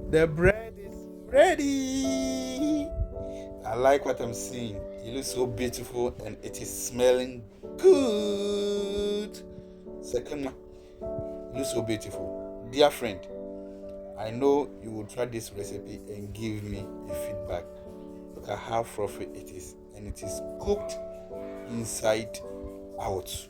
The bread is ready. I like what I'm seeing. It looks so beautiful and it is smelling good. Second one, it looks so beautiful. Dear friend, I know you will try this recipe and give me a feedback. Look at how fluffy it is, and it is cooked inside out.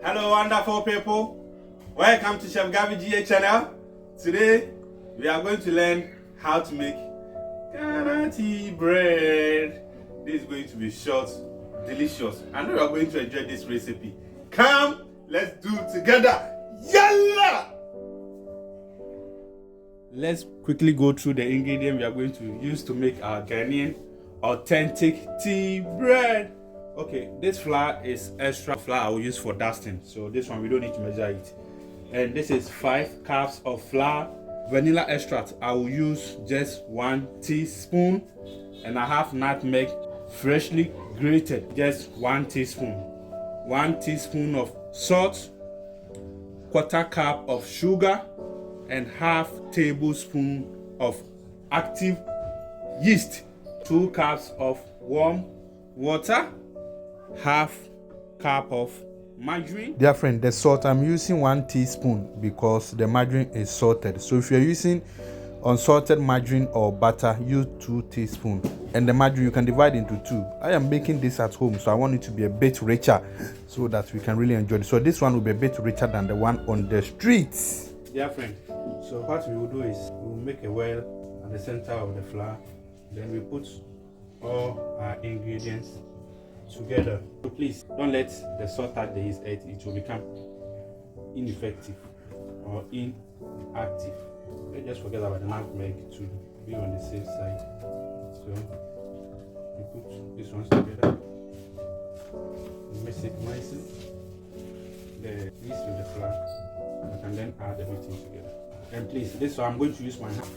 Hello wonderful people, welcome to Chef Gavi GA channel. Today we are going to learn how to make Ghana bread. This is going to be short, delicious. I know you are going to enjoy this recipe. Come, let's do it together. Yalla! Let's quickly go through the ingredients we are going to use to make our Ghanaian authentic tea bread. Okay, this flour is extra flour I will use for dusting, so this one we don't need to measure it. And this is 5 cups of flour. Vanilla extract I will use just 1 teaspoon, and I have nutmeg freshly grated, just 1 teaspoon. 1 teaspoon of salt, 1/4 cup of sugar, and 1/2 tablespoon of active yeast. 2 cups of warm water, 1/2 cup of margarine. Dear friend, the salt I'm using 1 teaspoon because the margarine is salted. So if you're using unsalted margarine or butter, use 2 teaspoons. And the margarine you can divide into 2. I am making this at home, so I want it to be a bit richer so that we can really enjoy it. So this one will be a bit richer than the one on the streets. Dear friend, so what we will do is we will make a well at the center of the flour. Then we put all our ingredients together. So please don't let the salt touch the yeast, it will become ineffective or inactive. Let's just forget about the nutmeg to be on the safe side. So we put these ones together, mix it nicely, the yeast with the flour, and then add everything together. And please, this one I'm going to use my hand.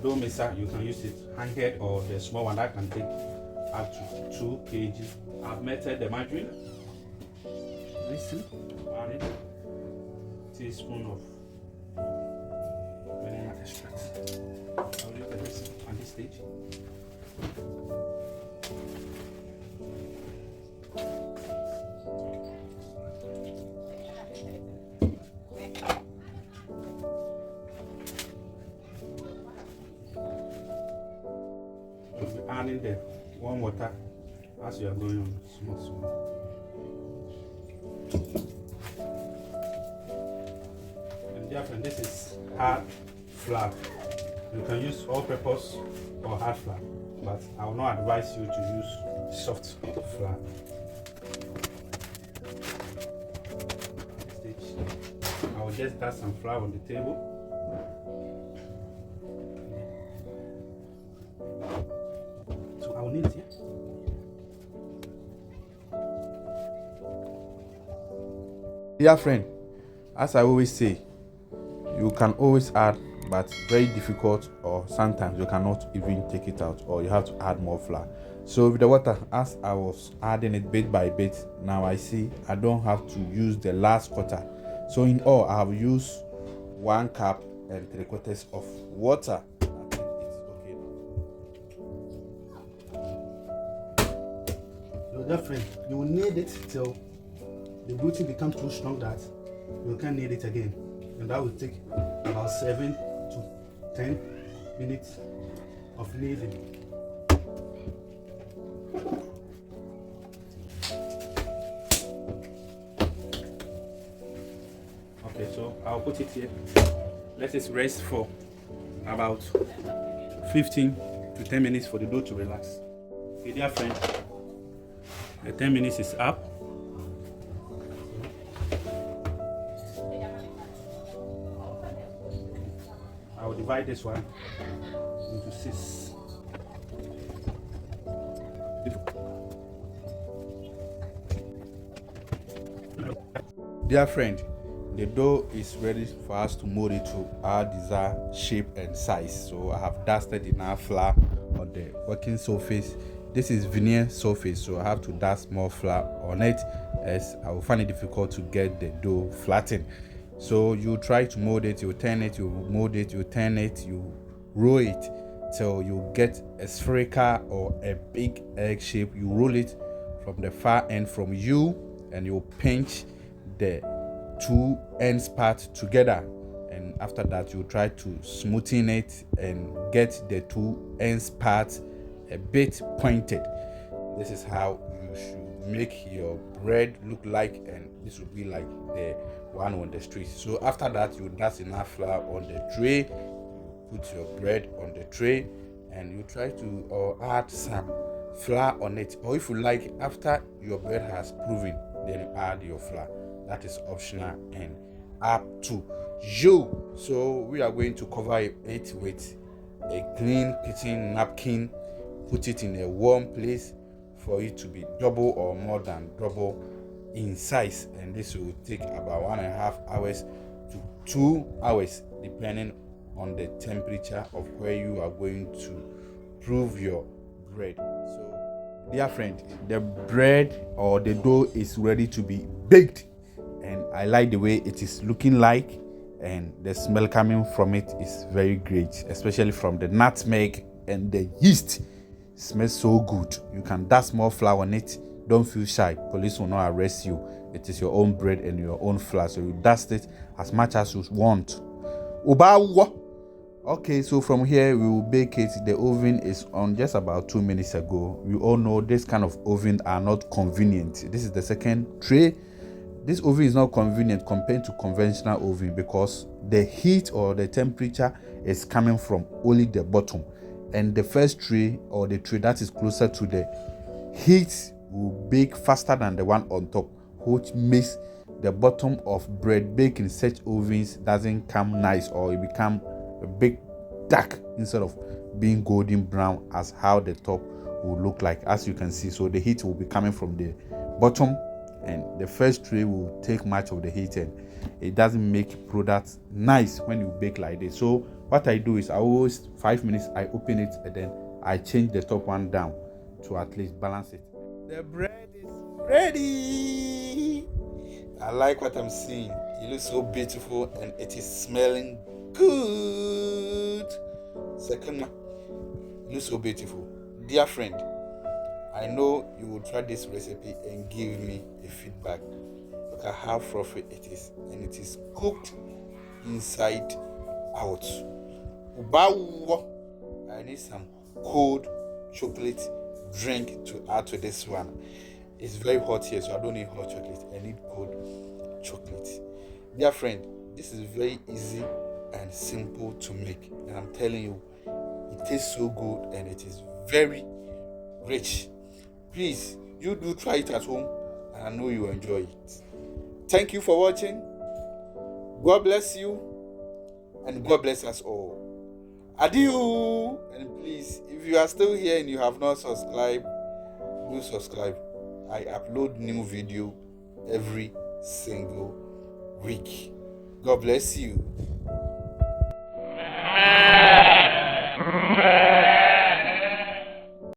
Don't miss out, you can use it handheld or the small one that can take up to 2 kg. I've melted the margarine. Listen, add it. Teaspoon of vanilla extract. I'll leave the rest on this stage. We'll be adding the warm water as you are going on small. And dear friend, this is hard flour. You can use all-purpose or hard flour, but I will not advise you to use soft flour. I will just add some flour on the table. So I will need it here. Dear friend, as I always say, you can always add, but very difficult, or sometimes you cannot even take it out, or you have to add more flour. So with the water, as I was adding it bit by bit, now I see I don't have to use the last quarter. So in all, I have used 1 cup and 3/4 of water. I think it's okay now. So dear friend, you will knead it till the gluten becomes too strong that you can't knead it again, and that will take about 7 to 10 minutes of kneading. Okay, so I'll put it here. Let it rest for about 15 to 10 minutes for the dough to relax. Okay, dear friend, the 10 minutes is up. I will divide this one into 6. Dear friend, the dough is ready for us to mold it to our desired shape and size. So I have dusted enough flour on the working surface. This is veneer surface, so I have to dust more flour on it, as I will find it difficult to get the dough flattened. So you try to mold it, you turn it, you mold it, you turn it, you roll it till you get a spherical or a big egg shape. You roll it from the far end from you, and you pinch the two ends part together, and after that you try to smoothen it and get the two ends part a bit pointed. This is how you should make your bread look like, and this will be like the one on the street. So after that, you dust enough flour on the tray, you put your bread on the tray, and you try to add some flour on it, or if you like, after your bread has proven, then you add your flour. That is optional and up to you. So we are going to cover it with a clean kitchen napkin, put it in a warm place for it to be double or more than double in size, and this will take about 1.5 hours to 2 hours depending on the temperature of where you are going to prove your bread. So dear friend, the bread or the dough is ready to be baked, and I like the way it is looking like, and the smell coming from it is very great, especially from the nutmeg and the yeast. It smells so good. You can dust more flour on it. Don't feel shy, police will not arrest you. It is your own bread and your own flour, so you dust it as much as you want. Okay, so from here we will bake it. The oven is on just about 2 minutes ago. We all know this kind of oven are not convenient. This is the second tray. This oven is not convenient compared to conventional oven because the heat or the temperature is coming from only the bottom, and the first tray or the tray that is closer to the heat will bake faster than the one on top, which makes the bottom of bread baked in such ovens doesn't come nice, or it become a bit dark instead of being golden brown as how the top will look like, as you can see. So the heat will be coming from the bottom, and the first tray will take much of the heat, and it doesn't make products nice when you bake like this. So what I do is I always 5 minutes I open it, and then I change the top one down to at least balance it. The bread is ready. I like what I'm seeing. It looks so beautiful, and it is smelling good. Second one, it looks so beautiful. Dear friend, I know you will try this recipe and give me a feedback. Look at how fluffy it is, and it is cooked inside out. I need some cold chocolate drink to add to this one. It's very hot here, so I don't need hot chocolate. I need cold chocolate. Dear friend, this is very easy and simple to make, and I'm telling you, it tastes so good and it is very rich. Please, you do try it at home, and I know you enjoy it. Thank you for watching. God bless you, and God bless us all. Adieu. And please, if you are still here and you have not subscribed, do subscribe. I upload new video every single week. God bless you.